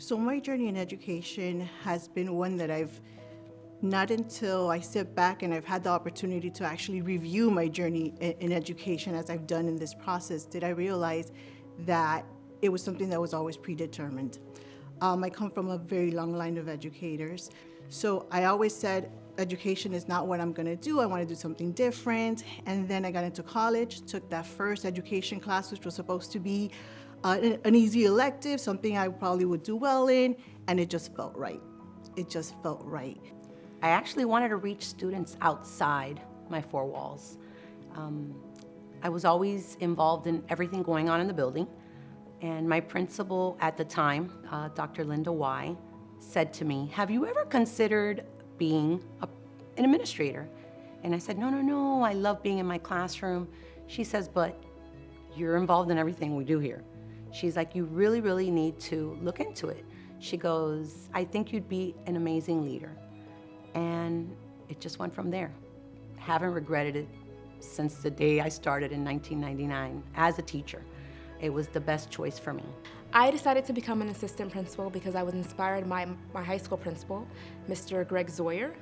So my journey in education has been one that not until I sit back and I've had the opportunity to actually review my journey in education as I've done in this process, did I realize that it was something that was always predetermined. I come from a very long line of educators. So I always said, education is not what I'm gonna do, I wanna do something different. And then I got into college, took that first education class, which was supposed to be an easy elective, something I probably would do well in, and it just felt right. It just felt right. I actually wanted to reach students outside my four walls. I was always involved in everything going on in the building, and my principal at the time, Dr. Linda Y., said to me, "Have you ever considered being an administrator?" And I said, no, I love being in my classroom. She says, "But you're involved in everything we do here." She's like, "You really, really need to look into it." She goes, "I think you'd be an amazing leader." And it just went from there. Haven't regretted it since the day I started in 1999 as a teacher. It was the best choice for me. I decided to become an assistant principal because I was inspired by my high school principal, Mr. Greg Zoyer.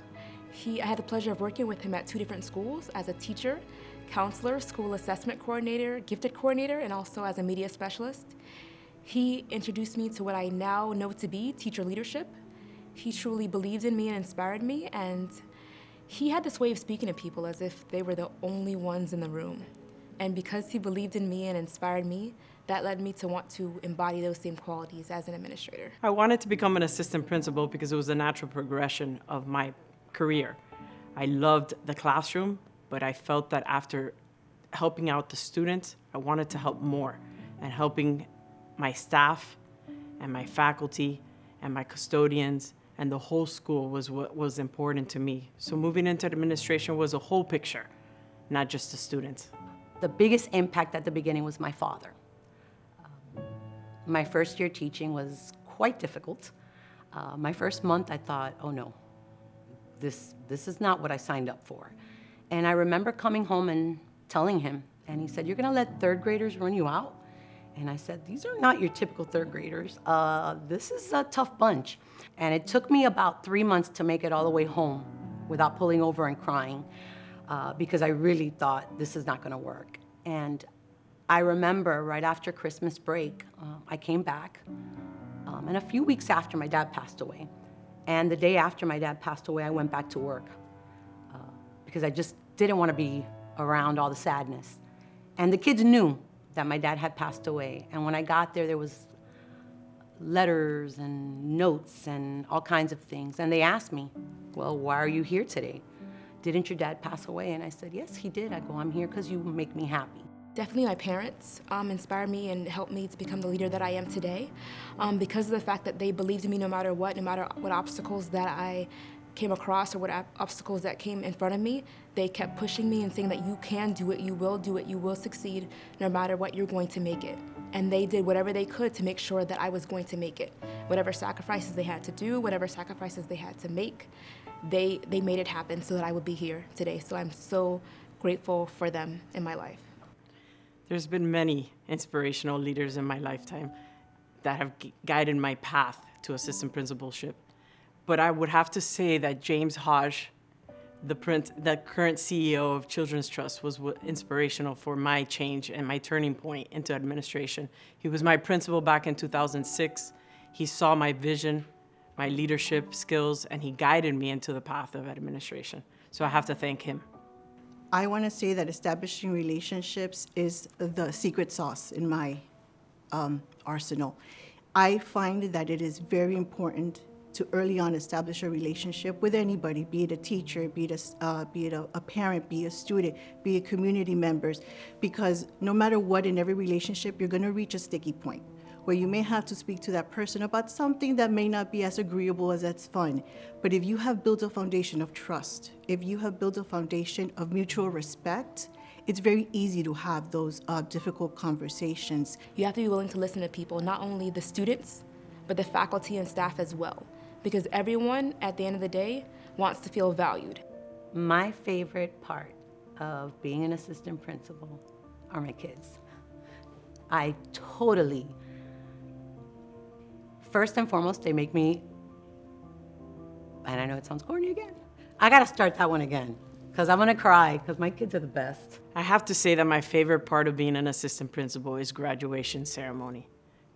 I had the pleasure of working with him at 2 different schools as a teacher, counselor, school assessment coordinator, gifted coordinator, and also as a media specialist. He introduced me to what I now know to be teacher leadership. He truly believed in me and inspired me, and he had this way of speaking to people as if they were the only ones in the room. And because he believed in me and inspired me, that led me to want to embody those same qualities as an administrator. I wanted to become an assistant principal because it was a natural progression of my career. I loved the classroom, but I felt that after helping out the students, I wanted to help more, and helping my staff and my faculty and my custodians and the whole school was what was important to me. So moving into administration was a whole picture, not just the students. The biggest impact at the beginning was my father. My first year teaching was quite difficult. My first month I thought, oh no, this is not what I signed up for. And I remember coming home and telling him, and he said, "You're gonna let 3rd graders run you out?" And I said, "These are not your typical 3rd graders. This is a tough bunch." And it took me about 3 months to make it all the way home without pulling over and crying, because I really thought this is not gonna work. And I remember right after Christmas break, I came back, and a few weeks after my dad passed away. And the day after my dad passed away, I went back to work because I just didn't want to be around all the sadness. And the kids knew that my dad had passed away. And when I got there, there was letters and notes and all kinds of things. And they asked me, "Well, why are you here today? Didn't your dad pass away?" And I said, "Yes, he did." I go, "I'm here because you make me happy." Definitely my parents inspired me and helped me to become the leader that I am today, because of the fact that they believed in me no matter what obstacles that I came across or what obstacles that came in front of me. They kept pushing me and saying that you can do it, you will succeed, no matter what, you're going to make it. And they did whatever they could to make sure that I was going to make it. Whatever sacrifices they had to do, whatever sacrifices they had to make, they made it happen so that I would be here today. So I'm so grateful for them in my life. There's been many inspirational leaders in my lifetime that have guided my path to assistant principalship. But I would have to say that James Hodge, the current CEO of Children's Trust, was inspirational for my change and my turning point into administration. He was my principal back in 2006. He saw my vision, my leadership skills, and he guided me into the path of administration. So I have to thank him. I want to say that establishing relationships is the secret sauce in my arsenal. I find that it is very important to early on establish a relationship with anybody, be it a teacher, be it a parent, be it a student, be it community members, because no matter what, in every relationship, you're going to reach a sticky point where you may have to speak to that person about something that may not be as agreeable as that's fun. But if you have built a foundation of trust, if you have built a foundation of mutual respect, it's very easy to have those difficult conversations. You have to be willing to listen to people, not only the students, but the faculty and staff as well. Because everyone, at the end of the day, wants to feel valued. My favorite part of being an assistant principal are my kids. I totally first and foremost, they make me, and I know it sounds corny again, I gotta start that one again, because I'm gonna cry, because my kids are the best. I have to say that my favorite part of being an assistant principal is graduation ceremony.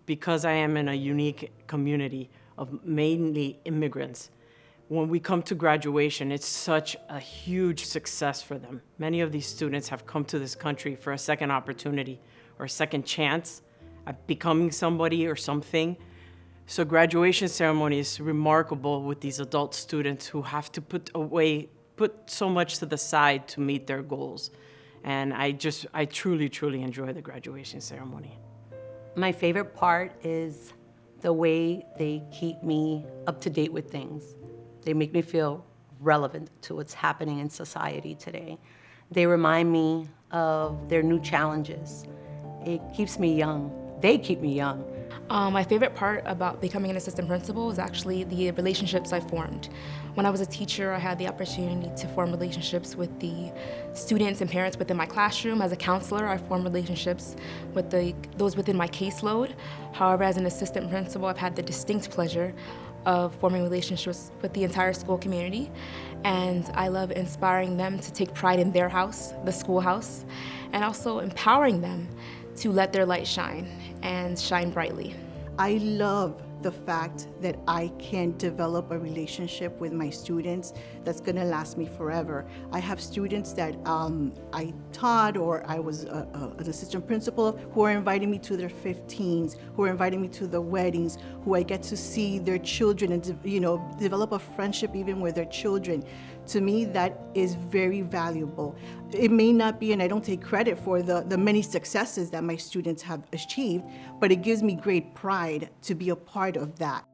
Because I am in a unique community of mainly immigrants, when we come to graduation, it's such a huge success for them. Many of these students have come to this country for a second opportunity or a second chance at becoming somebody or something. So graduation ceremony is remarkable with these adult students who have to put so much to the side to meet their goals. And I truly, truly enjoy the graduation ceremony. My favorite part is the way they keep me up to date with things. They make me feel relevant to what's happening in society today. They remind me of their new challenges. It keeps me young. They keep me young. My favorite part about becoming an assistant principal is actually the relationships I formed. When I was a teacher, I had the opportunity to form relationships with the students and parents within my classroom. As a counselor, I formed relationships with those within my caseload. However, as an assistant principal, I've had the distinct pleasure of forming relationships with the entire school community. And I love inspiring them to take pride in their house, the schoolhouse, and also empowering them to let their light shine and shine brightly. I love the fact that I can develop a relationship with my students that's gonna last me forever. I have students that I taught or I was an assistant principal who are inviting me to their 15s, who are inviting me to the weddings, who I get to see their children and develop a friendship even with their children. To me, that is very valuable. It may not be, and I don't take credit for the many successes that my students have achieved, but it gives me great pride to be a part of that.